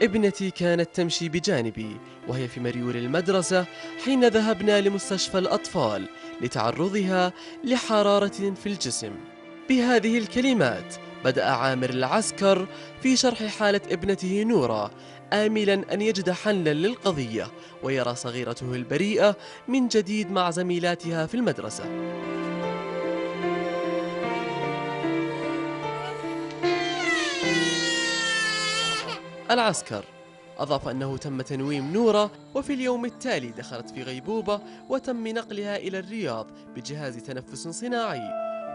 ابنتي كانت تمشي بجانبي وهي في مريول المدرسة حين ذهبنا لمستشفى الأطفال لتعرضها لحرارة في الجسم. بهذه الكلمات بدأ عامر العسكر في شرح حالة ابنته نورة، آملا أن يجد حلا للقضية ويرى صغيرته البريئة من جديد مع زميلاتها في المدرسة. العسكر أضاف أنه تم تنويم نورة وفي اليوم التالي دخلت في غيبوبة وتم نقلها إلى الرياض بجهاز تنفس صناعي.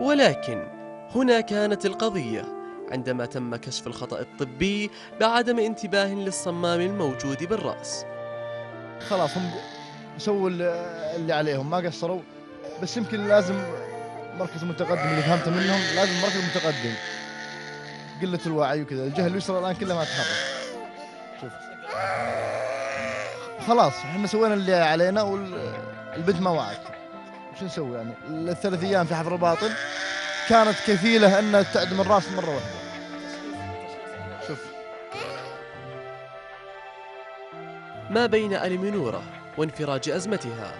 ولكن هنا كانت القضية عندما تم كشف الخطأ الطبي بعدم انتباه للصمام الموجود بالرأس. خلاص هم سووا اللي عليهم، ما قصروا، بس يمكن لازم مركز متقدم، اللي فهمته منهم لازم مركز متقدم، قلة الوعي وكذا. الجهة اليسرى الآن كلها ما تتحرك. شوف خلاص احنا سوينا اللي علينا والبنت ما وعت، وش نسوي يعني؟ الثلاث أيام في حفر الباطن كانت كفيلة أن تعدم الراس مرة واحدة. شوف ما بين ألم نورة وانفراج أزمتها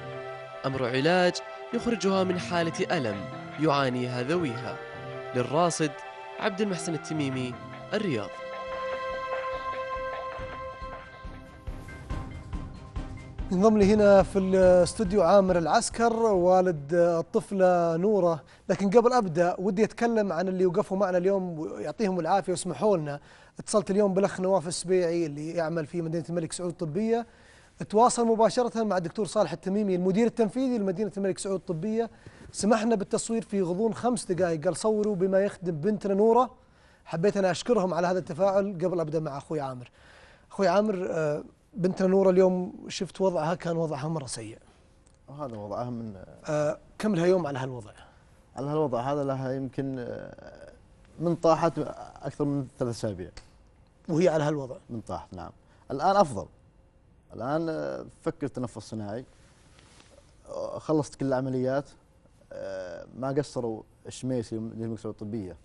أمر علاج يخرجها من حالة ألم يعانيها ذويها. للراصد عبد المحسن التميمي، الرياض. ينضم لي هنا في الاستوديو عامر العسكر والد الطفلة نورة، لكن قبل أبدأ ودي أتكلم عن اللي وقفوا معنا اليوم ويعطيهم العافية واسمحوا لنا. اتصلت اليوم بالأخ نواف السبيعي اللي يعمل في مدينة الملك سعود الطبية، تواصل مباشرة مع الدكتور صالح التميمي المدير التنفيذي لمدينة الملك سعود الطبية، سمحنا بالتصوير في غضون 5 دقائق، قال صوروا بما يخدم بنتنا نورة. حبيت أنا أشكرهم على هذا التفاعل قبل أبدأ مع أخوي عامر. أخوي عامر، بنتنا نورة اليوم شفت وضعها، كان وضعها مرة سيء. وهذا وضعها من كم لها يوم على هالوضع؟ على هالوضع هذا لها يمكن من طاحت أكثر من 3 أسابيع وهي على هالوضع من طاحت. نعم الآن أفضل، الآن فكر تنفس صناعي، خلصت كل العمليات، ما قصروا الشميسي للملك سعود الطبية.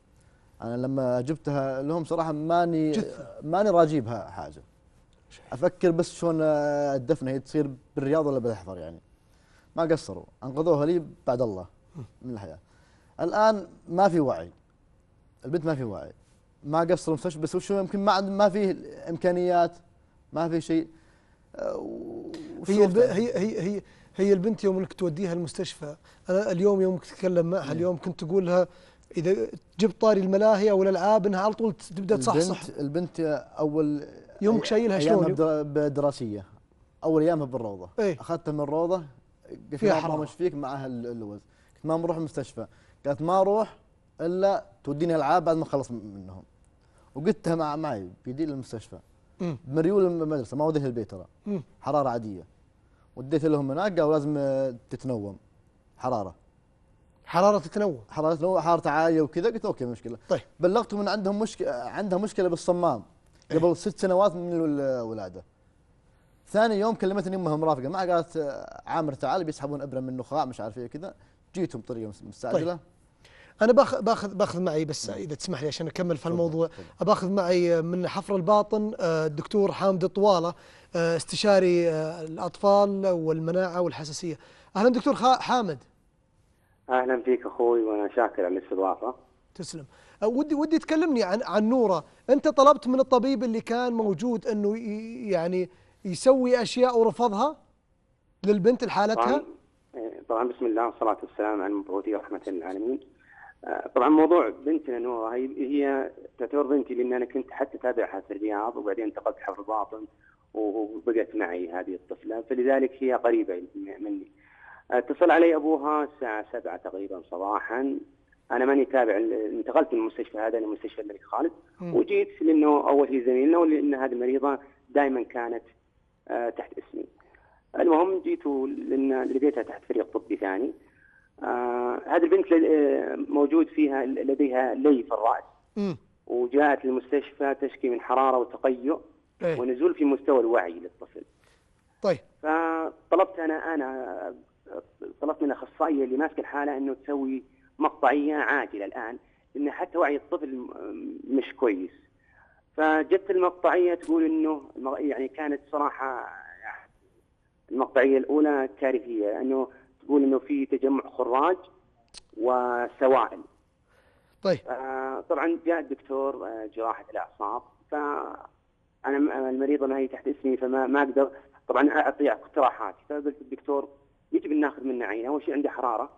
أنا لما جبتها لهم صراحة ماني راجيبها حاجة، أفكر بس شلون الدفنة هي تصير بالرياض ولا بالأحفر يعني. ما قصروا، أنقذوها لي بعد الله من الحياة. الآن ما في وعي، البنت ما في وعي، ما قصروا المستشفى، بس وشو يمكن ما في إمكانيات، ما في شيء. هي البنت يوم انك توديها المستشفى، انا اليوم يوم تتكلم معها اليوم كنت تقول لها اذا جبت طاري الملاهي او الالعاب انها على طول تبدا تصحصح. البنت اول يومك شايلها شلون؟ ايامها دراسيه، اول ايامها بالروضه، ايه؟ اخذتها من الروضه، قلت فيها لها حرام مش فيك معها اللوز، قلت ما نروح المستشفى، قالت ما اروح الا توديني العاب بعد ما اخلص منهم، وقلتها معي بيدي للمستشفى بمريول المدرسه، ما وديتها البيت ترى، حراره عاديه، وديت لهم هناك قالوا لازم تتنوم حراره تتنوم، حرارة عالية وكذا. قلت اوكي مشكلة. طيب بلغتهم ان عندها مشكلة بالصمام قبل 6 سنوات من الولادة. ثاني يوم كلمتني امها مرافقة معها، قالت عامر تعال بيسحبون ابرة من النخاع مش عارف ايه كذا. جيتهم بطريقة مستعجلة. طيب. انا باخذ معي بس اذا تسمح لي عشان اكمل في الموضوع، باخذ معي من حفر الباطن الدكتور حامد الطوالة، استشاري الاطفال والمناعة والحساسية. اهلا دكتور حامد. اهلا فيك اخوي، وانا شاكر على الاستضافه. تسلم. ودي تكلمني عن نورة. انت طلبت من الطبيب اللي كان موجود انه يعني يسوي اشياء ورفضها للبنت لحالتها؟ طبعا بسم الله والصلاه والسلام على المبعوث رحمه للعالمين. طبعا موضوع بنتنا نورة هي تعتبر بنتي، لان انا كنت حتى اتابعها في الرياض، وبعدين انتقلت حفر باطن وبقت معي هذه الطفله، فلذلك هي قريبه مني. اتصل علي ابوها الساعه 7 تقريبا صباحا. انا ماني تابع، انتقلت من المستشفى هذا لمستشفى الملك خالد، وجيت لانه اول هي زميلنا، ولان هذه المريضه دائما كانت تحت اسمي. المهم جيت لان لقيتها تحت فريق طبي ثاني. هذه البنت موجود فيها لديها لي في الراس، وجاءت للمستشفى تشكي من حراره وتقيؤ، إيه. ونزول في مستوى الوعي للطفل. طيب فطلبت انا طلبت من الاخصائيه اللي ماسكه الحاله انه تسوي مقطعيه عاجله الان، لان حتى وعي الطفل مش كويس. فجت المقطعيه تقول انه يعني كانت صراحه المقطعيه الاولى كارثيه، انه تقول انه في تجمع خراج وسوائل. طيب طبعا جاء الدكتور جراحه الاعصاب، فانا المريضه ما هي تحت اسمي فما اقدر طبعا اعطي اقتراحات. فقلت الدكتور يجب ان ناخذ منها عينه، اول شيء عندها حراره،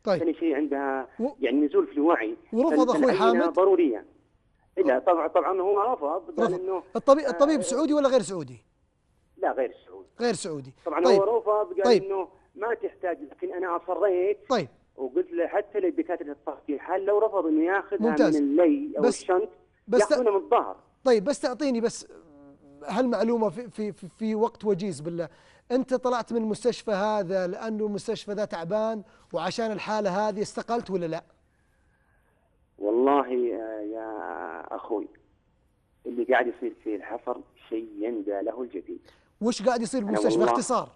طيب ثاني شيء عندها يعني نزول في الوعي، ورفض اخوي حامد ضروريه. لا طبعا هو رفض، قال انه الطبيب سعودي ولا غير سعودي؟ لا غير سعودي. غير سعودي. طبعا طيب. هو رفض، قال طيب. انه ما تحتاج، لكن انا اصريت. طيب وقلت له حتى للدكاتره التخصصيه حال لو رفض انه ياخذها ممتاز. من اللي او الشنط ياخذونها من الظهر. طيب بس تعطيني بس هالمعلومه في وقت وجيز بالله، انت طلعت من المستشفى هذا لانه المستشفى ذا تعبان وعشان الحاله هذه استقلت ولا لا؟ والله يا اخوي اللي قاعد يصير في الحفر شيء يندى له الجبين. وش قاعد يصير بالمستشفى باختصار؟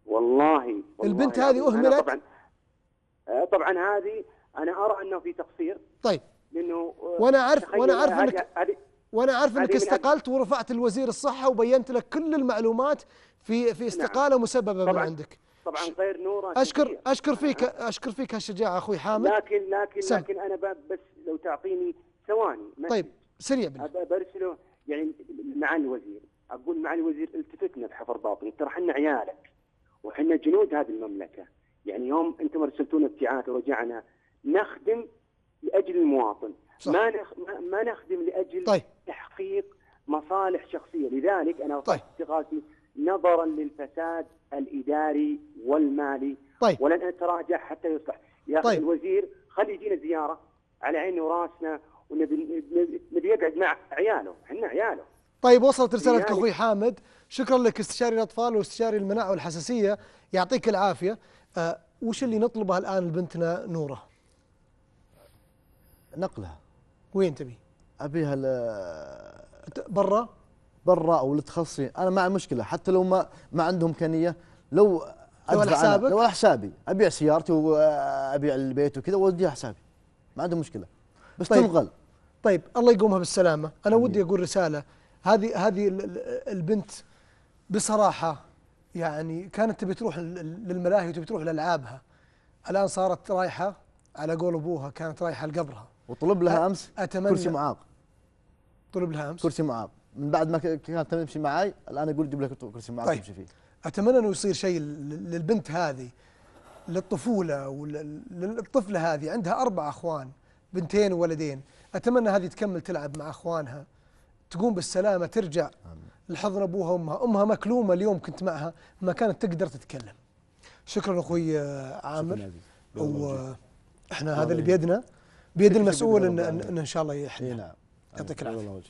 والله البنت هذه اهملت؟ طبعا هذه انا ارى انه في تقصير. طيب لانه وانا عارف انك استقلت ورفعت الوزير الصحه وبينت لك كل المعلومات في استقاله مسببه من عندك. طبعا غير نوره. اشكر فيك هالشجاعه اخوي حامد. لكن انا بس لو تعطيني ثواني. طيب سريع بالله. برسله يعني معالي الوزير، اقول معالي الوزير التفتنا بحفر باطني، ترى احنا عيالك وحنا جنود هذه المملكه، يعني يوم انتم ارسلتونا ابتعاث ورجعنا نخدم لاجل المواطن. صح. ما نخدم لاجل تحقيق مصالح شخصيه، لذلك انا رفعت استقالتي نظرا للفساد الاداري والمالي. ولن اتراجع حتى يصلح. يا اخي الوزير خلي يجينا زياره على عيني وراسنا، ونبي يقعد مع عياله، احنا عياله. طيب وصلت رسالتك اخوي حامد، شكرا لك استشاري الاطفال واستشاري المناعه والحساسيه، يعطيك العافيه. وش اللي نطلبه الان لبنتنا نوره؟ نقلها. وين تبي؟ ابيها برا او للتخصصي، انا ما عندي مشكله، حتى لو ما عندهم امكانيه، لو على حسابك؟ لو على حسابي، ابيع سيارتي وابيع البيت وكذا واوديها حسابي، ما عندهم مشكله، بس تنقل. طيب الله يقومها بالسلامه. انا ودي اقول رساله، هذه البنت بصراحه يعني كانت تبي تروح للملاهي وتبي تروح لالعابها، الان صارت رايحه على قول ابوها، كانت رايحه لقبرها. وطلب لها امس كرسي معاق. طلب لها امس كرسي معاق، من بعد ما كانت تمشي معي الان اقول جيب لك كرسي معاق تمشي فيه. اتمنى انه يصير شيء للبنت هذه، للطفوله وللطفله هذه، عندها 4 اخوان، بنتين وولدين، اتمنى هذه تكمل تلعب مع اخوانها، تقوم بالسلامه، ترجع لحضن ابوها وامها. امها مكلومه اليوم كنت معها، ما كانت تقدر تتكلم. شكرا اخوي عامر. واحنا هذا اللي بيد المسؤول ان شاء الله يحل. نعم. يعطيك العافيه.